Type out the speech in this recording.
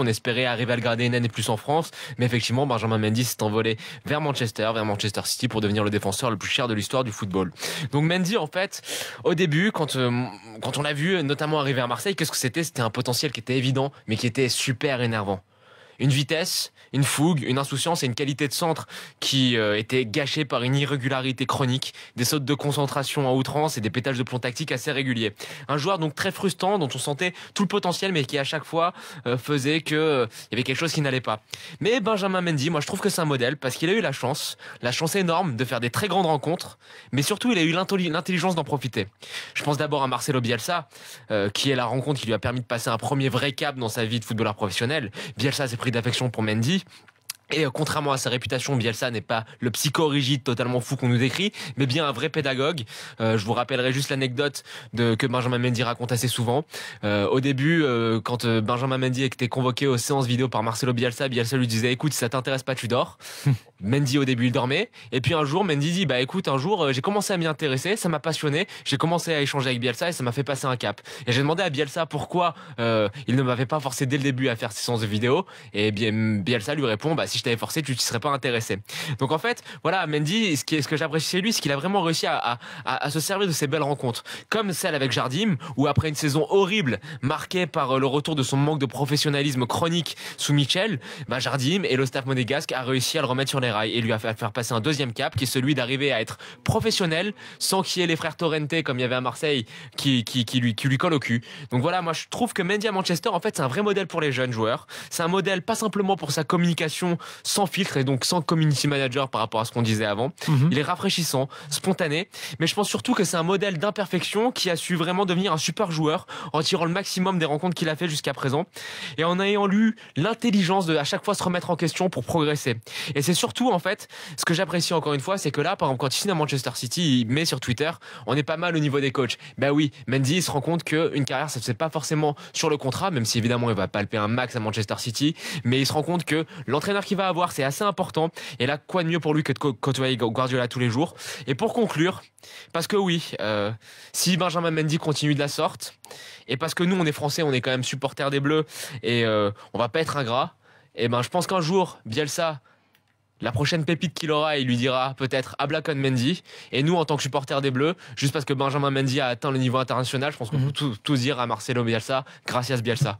qu'on espérait arriver à le garder une année plus en France. Mais effectivement, Benjamin Mendy s'est envolé vers Manchester City pour devenir le défenseur le plus cher de l'histoire du football. Donc Mendy, en fait, au début, quand on l'a vu notamment arriver à Marseille, qu'est-ce que c'était? C'était un potentiel qui était évident, mais qui était super énervant. Une vitesse, une fougue, une insouciance et une qualité de centre qui était gâchée par une irrégularité chronique, des sautes de concentration à outrance et des pétages de plomb tactique assez réguliers. Un joueur donc très frustrant dont on sentait tout le potentiel mais qui à chaque fois faisait que il y avait quelque chose qui n'allait pas. Mais Benjamin Mendy, moi je trouve que c'est un modèle parce qu'il a eu la chance énorme de faire des très grandes rencontres, mais surtout il a eu l'intelligence d'en profiter. Je pense d'abord à Marcelo Bielsa, qui est la rencontre qui lui a permis de passer un premier vrai cap dans sa vie de footballeur professionnel. Bielsa s'est pris d'affection pour Mendy. Et contrairement à sa réputation, Bielsa n'est pas le psycho-rigide totalement fou qu'on nous décrit, mais bien un vrai pédagogue. Je vous rappellerai juste l'anecdote que Benjamin Mendy raconte assez souvent. Au début, quand Benjamin Mendy était convoqué aux séances vidéo par Marcelo Bielsa, Bielsa lui disait « Écoute, si ça t'intéresse pas, tu dors ». Mendy au début il dormait et puis un jour Mendy dit bah écoute un jour j'ai commencé à m'y intéresser, ça m'a passionné, j'ai commencé à échanger avec Bielsa et ça m'a fait passer un cap. Et j'ai demandé à Bielsa pourquoi il ne m'avait pas forcé dès le début à faire ces séances de vidéo et bien Bielsa lui répond bah si je t'avais forcé tu t'y serais pas intéressé. Donc en fait voilà Mendy ce que j'apprécie chez lui c'est qu'il a vraiment réussi à se servir de ces belles rencontres comme celle avec Jardim où après une saison horrible marquée par le retour de son manque de professionnalisme chronique sous Michel, bah Jardim et le staff monégasque a réussi à le remettre sur les rails et lui a fait faire passer un deuxième cap qui est celui d'arriver à être professionnel sans qu'il y ait les frères Torrente comme il y avait à Marseille qui lui collent au cul. Donc voilà, moi je trouve que Mendy à Manchester en fait c'est un vrai modèle pour les jeunes joueurs. C'est un modèle pas simplement pour sa communication sans filtre et donc sans community manager par rapport à ce qu'on disait avant. Il est rafraîchissant, spontané, mais je pense surtout que c'est un modèle d'imperfection qui a su vraiment devenir un super joueur en tirant le maximum des rencontres qu'il a fait jusqu'à présent et en ayant eu l'intelligence de à chaque fois se remettre en question pour progresser. Et c'est surtout en fait, ce que j'apprécie encore une fois, c'est que là, par exemple, quand il signe à Manchester City, il met sur Twitter, on est pas mal au niveau des coachs. Bah oui, Mendy il se rend compte qu'une carrière, ça se fait pas forcément sur le contrat, même si évidemment il va palper un max à Manchester City, mais il se rend compte que l'entraîneur qu'il va avoir, c'est assez important. Et là, quoi de mieux pour lui que de côtoyer Guardiola tous les jours. Et pour conclure, parce que oui, si Benjamin Mendy continue de la sorte, et parce que nous, on est français, on est quand même supporters des Bleus, et on va pas être ingrat, et ben je pense qu'un jour, Bielsa, la prochaine pépite qu'il aura, il lui dira peut-être Habla con Mendy. Et nous, en tant que supporters des Bleus, juste parce que Benjamin Mendy a atteint le niveau international, je pense qu'on peut tous dire à Marcelo Bielsa, gracias Bielsa.